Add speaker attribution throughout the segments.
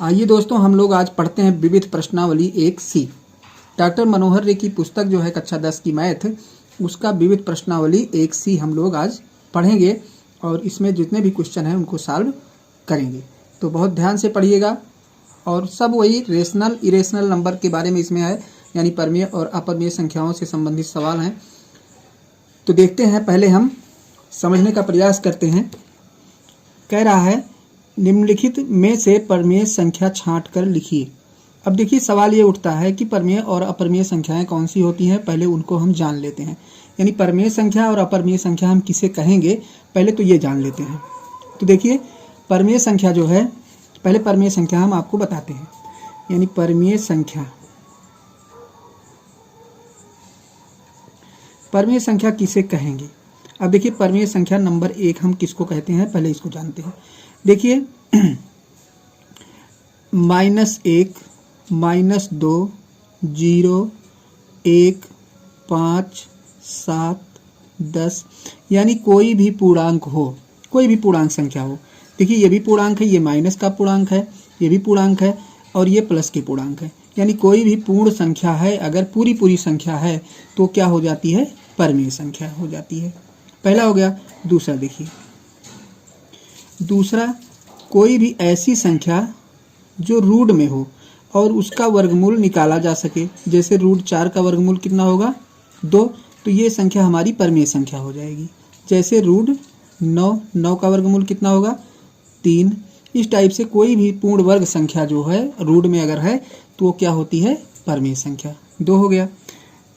Speaker 1: आइए दोस्तों, हम लोग आज पढ़ते हैं विविध प्रश्नावली 1C। डॉक्टर मनोहर रे की पुस्तक जो है कक्षा 10 की मैथ, उसका विविध प्रश्नावली 1C हम लोग आज पढ़ेंगे और इसमें जितने भी क्वेश्चन हैं उनको सॉल्व करेंगे। तो बहुत ध्यान से पढ़िएगा। और सब वही रेशनल इरेशनल नंबर के बारे में इसमें है, यानी परमेय और अपरमेय संख्याओं से संबंधित सवाल हैं। तो देखते हैं, पहले हम समझने का प्रयास करते हैं। कह रहा है निम्नलिखित में से परमेय संख्या छांट कर लिखिए। अब देखिए सवाल ये उठता है कि परमेय और अपरमेय संख्याएं कौन सी होती हैं, पहले उनको हम जान लेते हैं। यानी परमेय संख्या और अपरमेय संख्या हम किसे कहेंगे, पहले तो ये जान लेते हैं। तो देखिए परमेय संख्या जो है, पहले परमेय संख्या हम आपको बताते हैं। यानी परमेय संख्या किसे कहेंगे। अब देखिए परमेय संख्या नंबर 1 हम किसको कहते हैं, पहले इसको जानते हैं। देखिए -1, -2, 0, 1, 5, 7, 10, यानी कोई भी पूर्णांक हो, कोई भी पूर्णांक संख्या हो। देखिए ये भी पूर्णांक है, ये माइनस का पूर्णांक है, ये भी पूर्णांक है और ये प्लस के पूर्णांक है। यानी कोई भी पूर्ण संख्या है, अगर पूरी संख्या है तो क्या हो जाती है, परमेय संख्या हो जाती है। पहला हो गया। दूसरा देखिए, दूसरा कोई भी ऐसी संख्या जो रूट में हो और उसका वर्गमूल निकाला जा सके। जैसे √4 का वर्गमूल कितना होगा, 2, तो ये संख्या हमारी परमेय संख्या हो जाएगी। जैसे √9 का वर्गमूल कितना होगा, 3। इस टाइप से कोई भी पूर्ण वर्ग संख्या जो है रूट में अगर है तो वो क्या होती है, परमेय संख्या। 2 हो गया।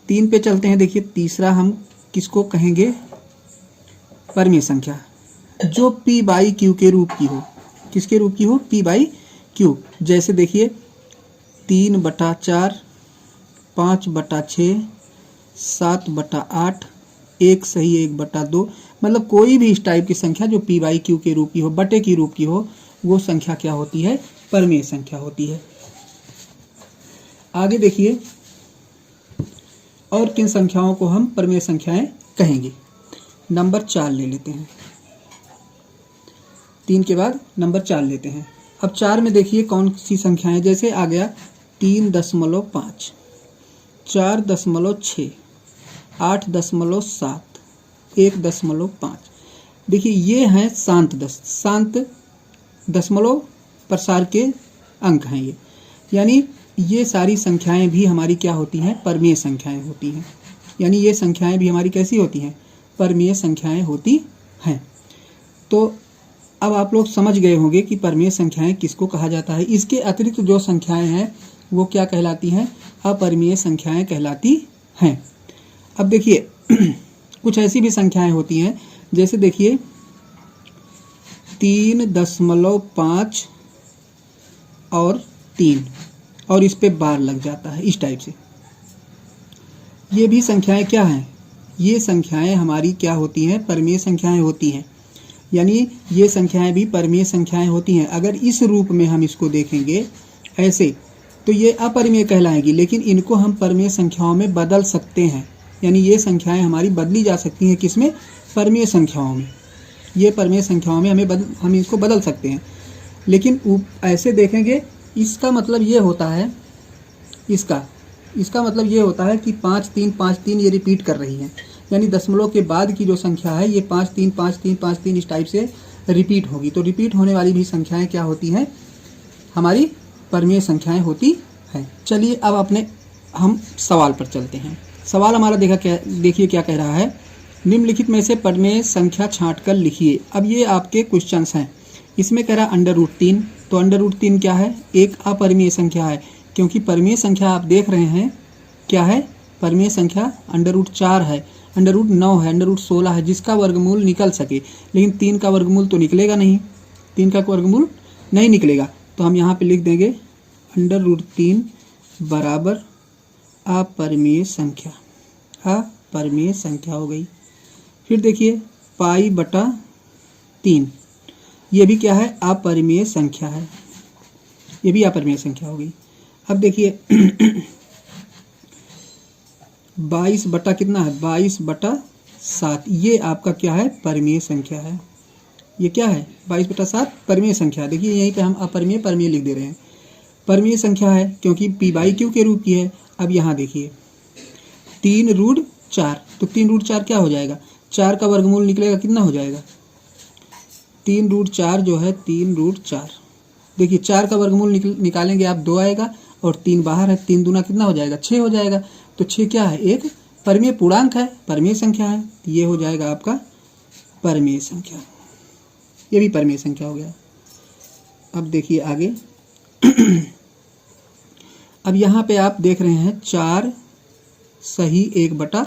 Speaker 1: 3 पे चलते हैं। देखिए तीसरा हम किसको कहेंगे, परमेय संख्या जो p/q के रूप की हो। किसके रूप की हो, p/q। जैसे देखिए 3/4, 5/6, 7/8, 1 सही 1/2, मतलब कोई भी इस टाइप की संख्या जो p/q के रूप की हो, बटे की रूप की हो, वो संख्या क्या होती है, परमेय संख्या होती है। आगे देखिए और किन संख्याओं को हम परमेय संख्याएं कहेंगे। नंबर 4 ले लेते हैं। 3 के बाद नंबर 4 लेते हैं। अब 4 में देखिए कौन सी संख्याएं, जैसे आ गया 3.5, 4.6, 8.7, 1.5। देखिए ये हैं शांत दशमलव प्रसार के अंक हैं ये। यानी ये सारी संख्याएं भी हमारी क्या होती हैं, परमेय संख्याएं होती हैं। यानी ये संख्याएं भी हमारी कैसी होती हैं, परमेय संख्याएं होती हैं। तो अब आप लोग समझ गए होंगे कि परमेय संख्याएं किसको कहा जाता है। इसके अतिरिक्त जो संख्याएं हैं वो क्या कहलाती हैं, अपरिमेय संख्याएं कहलाती हैं। अब देखिए कुछ ऐसी भी संख्याएं होती हैं, जैसे देखिए 3.5 और 3 और इस पे बार लग जाता है, इस टाइप से। ये भी संख्याएं क्या हैं, ये संख्याएं हमारी क्या होती हैं, परमेय संख्याएं होती हैं। यानी ये संख्याएं भी परमेय संख्याएं होती हैं। अगर इस रूप में हम इसको देखेंगे ऐसे तो ये अपरिमेय कहलाएंगी, लेकिन इनको हम परमेय संख्याओं में बदल सकते हैं। यानी ये संख्याएं हमारी बदली जा सकती हैं, किसमें, परमेय संख्याओं में। ये परमेय संख्याओं में हम इसको बदल सकते हैं। लेकिन ऐसे देखेंगे, इसका मतलब ये होता है, इसका मतलब ये होता है कि 5 3 5 3 ये रिपीट कर रही है। यानी दशमलव के बाद की जो संख्या है ये 5 3 5 3 5 3 इस टाइप से रिपीट होगी। तो रिपीट होने वाली भी संख्याएं क्या होती हैं, हमारी परमेय संख्याएं होती हैं। चलिए अब हम सवाल पर चलते हैं। सवाल हमारा देखिए क्या कह रहा है, निम्नलिखित में से परमेय संख्या छांट कर लिखिए। अब ये आपके क्वेश्चंस हैं। इसमें कह रहा √3, तो √3 क्या है, एक अपरिमेय संख्या है, क्योंकि परमेय संख्या आप देख रहे हैं क्या है, परमेय संख्या √4 है, √9 है, √16 है, जिसका वर्गमूल निकल सके। लेकिन 3 का वर्गमूल तो निकलेगा नहीं, 3 का वर्गमूल नहीं निकलेगा। तो हम यहाँ पे लिख देंगे √3 बराबर अपरिमेय संख्या, अपरिमेय संख्या हो गई। फिर देखिए π/3, ये भी क्या है, अपरिमेय संख्या है, ये भी अपरिमेय संख्या हो गई। अब देखिए 22 बटा कितना है, 22/7, ये आपका क्या है, परिमेय संख्या है। ये क्या है, 22/7 परिमेय संख्या। देखिए यहीं पे हम अपरिमेय परमेय लिख दे रहे हैं। परमीय संख्या है क्योंकि p/q के रूप की है। अब यहाँ देखिए 3√4, तो 3√4 क्या हो जाएगा, 4 का वर्गमूल निकलेगा, कितना हो जाएगा 3√4 जो है 3√4। देखिए 4 का वर्गमूल निकालेंगे आप 2 आएगा और 3 बाहर है, 3 दूना कितना हो जाएगा 6 हो जाएगा। तो 6 क्या है, एक परमीय पूर्णांक है, परमीय संख्या है। ये हो जाएगा आपका परमीय संख्या, ये भी परमीय संख्या हो गया। अब देखिए आगे अब यहाँ पे आप देख रहे हैं 4 सही 1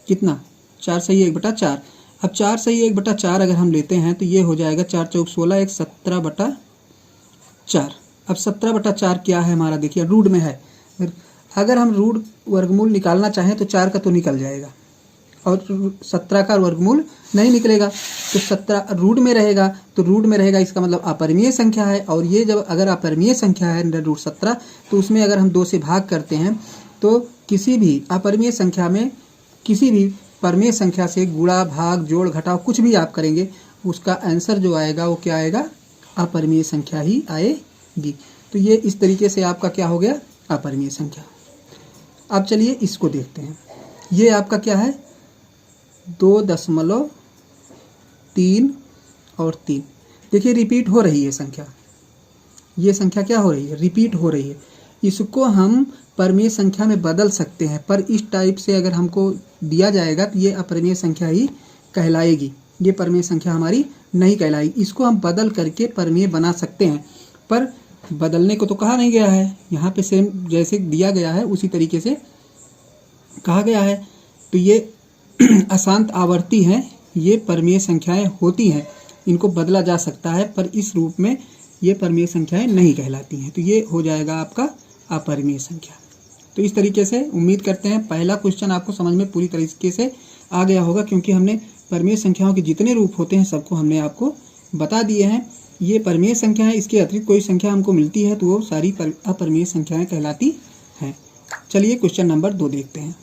Speaker 1: कितना, 4 सही 1/4। अब 4 सही 1/4 अगर हम लेते हैं तो ये हो जाएगा 4 चौक 16, 1 17/4। अब 17/4 क्या है हमारा, देखिए रूट में है। अगर हम रूट वर्गमूल निकालना चाहें तो 4 का तो निकल जाएगा और 17 का वर्गमूल नहीं निकलेगा। तो 17 रूट में रहेगा, तो रूट में रहेगा इसका मतलब अपरिमेय संख्या है। और ये जब अगर अपरिमेय संख्या है √17, तो उसमें अगर हम 2 से भाग करते हैं तो किसी भी अपरिमेय संख्या में किसी भी परमेय संख्या से गुणा, भाग, जोड़, घटाव कुछ भी आप करेंगे, उसका आंसर जो आएगा वो क्या आएगा, अपरिमेय संख्या ही आएगी। तो ये इस तरीके से आपका क्या हो गया, अपरिमेय संख्या। अब चलिए इसको देखते हैं। ये आपका क्या है 2.3 और 3। देखिए रिपीट हो रही है संख्या, ये संख्या क्या हो रही है, रिपीट हो रही है। इसको हम परमेय संख्या में बदल सकते हैं, पर इस टाइप से अगर हमको दिया जाएगा तो ये अपरिमेय संख्या ही कहलाएगी, ये परमेय संख्या हमारी नहीं कहलाएगी। इसको हम बदल करके परमेय बना सकते हैं, पर बदलने को तो कहा नहीं गया है, यहाँ पे सेम जैसे दिया गया है उसी तरीके से कहा गया है। तो ये अशांत आवर्ती हैं, ये परमेय संख्याएं होती हैं, इनको बदला जा सकता है, पर इस रूप में ये परमेय संख्याएं नहीं कहलाती हैं। तो ये हो जाएगा आपका अपरिमेय संख्या। तो इस तरीके से उम्मीद करते हैं पहला क्वेश्चन आपको समझ में पूरी तरीके से आ गया होगा, क्योंकि हमने परमेय संख्याओं के जितने रूप होते हैं सबको हमने आपको बता दिए हैं। ये परमेय संख्या है, इसके अतिरिक्त कोई संख्या हमको मिलती है तो वो सारी अपरिमेय संख्याएं कहलाती हैं। चलिए क्वेश्चन नंबर 2 देखते हैं।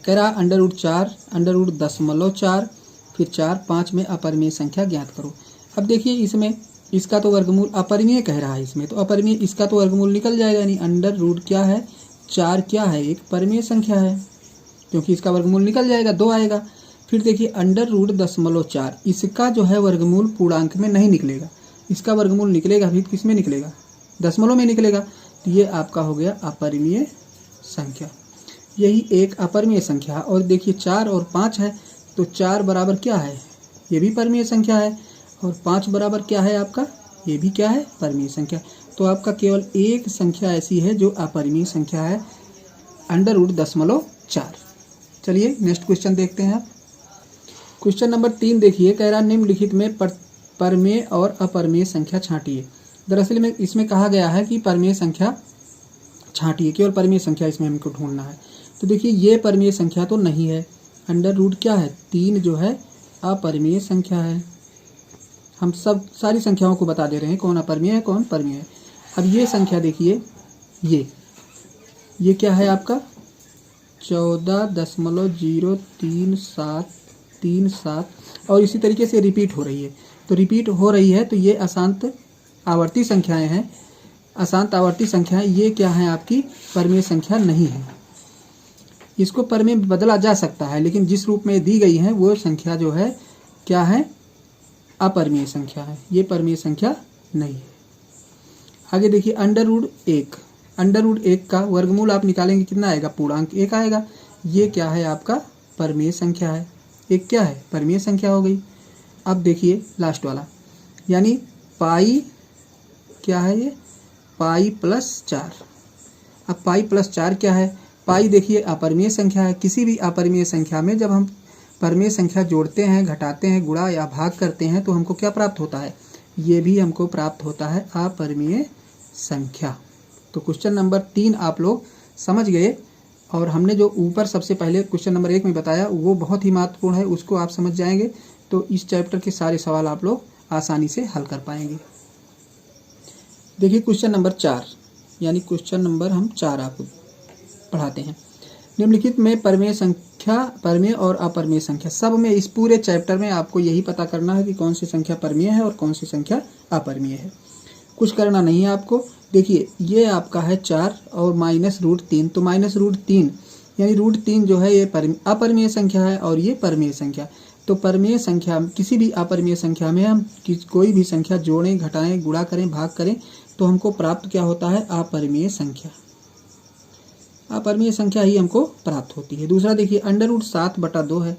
Speaker 1: कह रहा √4, √0.4, फिर 4, 5 में अपरिमेय संख्या ज्ञात करो। अब देखिए इसमें इसका तो वर्गमूल अपरिमेय कह रहा है, इसमें तो अपरिमेय इसका तो वर्गमूल निकल जाएगा, यानी अंडर रूट क्या है 4 क्या है, एक परमेय संख्या है, क्योंकि इसका वर्गमूल निकल जाएगा 2 आएगा। फिर देखिए √0.4, इसका जो है वर्गमूल पूर्णांक में नहीं निकलेगा, इसका वर्गमूल निकलेगा भी किस में निकलेगा, दशमलव में निकलेगा। तो ये आपका हो गया अपरिमेय संख्या, यही एक अपरिमेय संख्या। और देखिए 4 और 5 है, तो 4 बराबर क्या है, ये भी परमेय संख्या है, और 5 बराबर क्या है आपका, ये भी क्या है, परमेय संख्या। तो आपका केवल एक संख्या ऐसी है जो अपरिमेय संख्या है, √0.4। चलिए नेक्स्ट क्वेश्चन देखते हैं आप। क्वेश्चन नंबर 3 देखिए, कह रहा निम्नलिखित में परमेय और अपरिमेय संख्या छांटिए। दरअसल में इसमें कहा गया है कि परमेय संख्या छांटिए, केवल परमेय संख्या इसमें हमको ढूंढना है। तो देखिए ये परमेय संख्या तो नहीं है, अंडर रूट क्या है 3 जो है अपरिमेय संख्या है। हम सब सारी संख्याओं को बता दे रहे हैं कौन अपरिमेय है कौन परमेय है। अब ये संख्या देखिए, ये क्या है आपका 14.03737, और इसी तरीके से रिपीट हो रही है। तो रिपीट हो रही है तो ये अशांत आवर्ती संख्याएं हैं, अशांत आवर्ती संख्याएं ये क्या है आपकी परमेय संख्या नहीं है। इसको परमेय में बदला जा सकता है, लेकिन जिस रूप में दी गई है वो संख्या जो है क्या है, अपरिमेय संख्या है, ये परमेय संख्या नहीं है। आगे देखिए √1 का वर्गमूल आप निकालेंगे कितना आएगा, पूर्णांक 1 आएगा। ये क्या है आपका परमेय संख्या है, एक क्या है परमेय संख्या हो गई। अब देखिए लास्ट वाला, यानी पाई क्या है, ये पाई +4। अब पाई +4 क्या है, पाई देखिए अपरिमेय संख्या है। किसी भी अपरिमेय संख्या में जब हम परमेय संख्या जोड़ते हैं, घटाते हैं, गुणा या भाग करते हैं तो हमको क्या प्राप्त होता है, ये भी हमको प्राप्त होता है अपरिमेय संख्या। तो क्वेश्चन नंबर 3 आप लोग समझ गए, और हमने जो ऊपर सबसे पहले क्वेश्चन नंबर 1 में बताया वो बहुत ही महत्वपूर्ण है, उसको आप समझ जाएंगे तो इस चैप्टर के सारे सवाल आप लोग आसानी से हल कर पाएंगे। देखिए क्वेश्चन नंबर 4, यानी क्वेश्चन नंबर हम 4 आपको पढ़ाते हैं। निम्नलिखित में परमेय संख्या, परमेय और अपरिमेय संख्या, सब में इस पूरे चैप्टर में आपको यही पता करना है कि कौन सी संख्या परमेय है और कौन सी संख्या अपरिमेय है। कुछ करना नहीं है आपको। देखिए ये आपका है 4 और -√3, तो -√3 यानी √3 जो है ये अपरिमेय संख्या है और ये परिमेय संख्या। तो परिमेय संख्या, किसी भी अपरिमेय संख्या में हम कोई भी संख्या जोड़ें, घटाएं, गुणा करें, भाग करें तो हमको प्राप्त क्या होता है? अपरिमेय संख्या। अपरिमेय संख्या ही हमको प्राप्त होती है। दूसरा देखिए √7/2 है।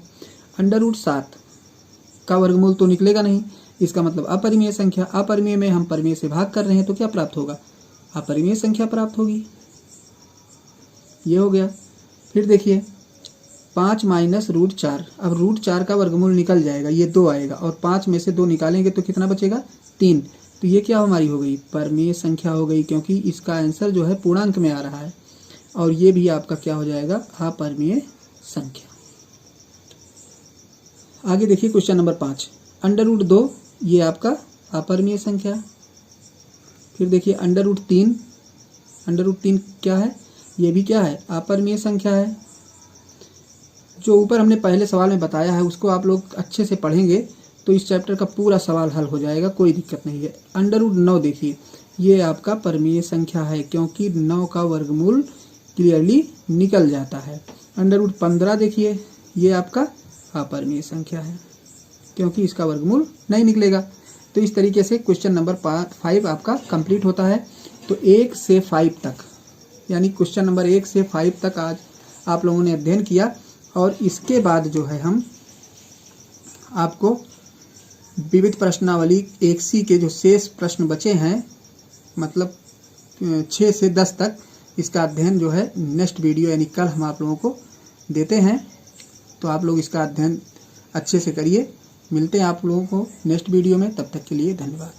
Speaker 1: √7 का वर्गमूल तो निकलेगा नहीं, इसका मतलब अपरिमेय संख्या। अपरिमेय में हम परिमेय से भाग कर रहे हैं तो क्या प्राप्त होगा? अपरिमेय संख्या प्राप्त होगी। ये हो गया। फिर देखिए 5 -√4, अब √4 का वर्गमूल निकल जाएगा, ये 2 आएगा और 5 में से 2 निकालेंगे तो कितना बचेगा? 3। तो ये क्या हमारी हो गई? परिमेय संख्या हो गई, क्योंकि इसका आंसर जो है पूर्णांक में आ रहा है। और ये भी आपका क्या हो जाएगा? अपरिमेय संख्या। आगे देखिए क्वेश्चन नंबर 5, √2 ये आपका अपरिमेय संख्या। फिर देखिए √3, √3 क्या है? ये भी क्या है? अपरिमेय संख्या है। जो ऊपर हमने पहले सवाल में बताया है उसको आप लोग अच्छे से पढ़ेंगे तो इस चैप्टर का पूरा सवाल हल हो जाएगा, कोई दिक्कत नहीं है। √9 देखिए ये आपका परिमेय संख्या है, क्योंकि 9 का वर्गमूल क्लियरली निकल जाता है। √15 देखिए ये आपका अपरिमेय संख्या है, क्योंकि इसका वर्गमूल नहीं निकलेगा। तो इस तरीके से क्वेश्चन नंबर 5 आपका कंप्लीट होता है। तो 1 से 5 तक, यानी क्वेश्चन नंबर 1 से 5 तक आज आप लोगों ने अध्ययन किया। और इसके बाद जो है हम आपको विविध प्रश्नावली 1C के जो शेष प्रश्न बचे हैं, मतलब 6 से 10 तक, इसका अध्ययन जो है नेक्स्ट वीडियो यानी कल हम आप लोगों को देते हैं। तो आप लोग इसका अध्ययन अच्छे से करिए। मिलते हैं आप लोगों को नेक्स्ट वीडियो में, तब तक के लिए धन्यवाद।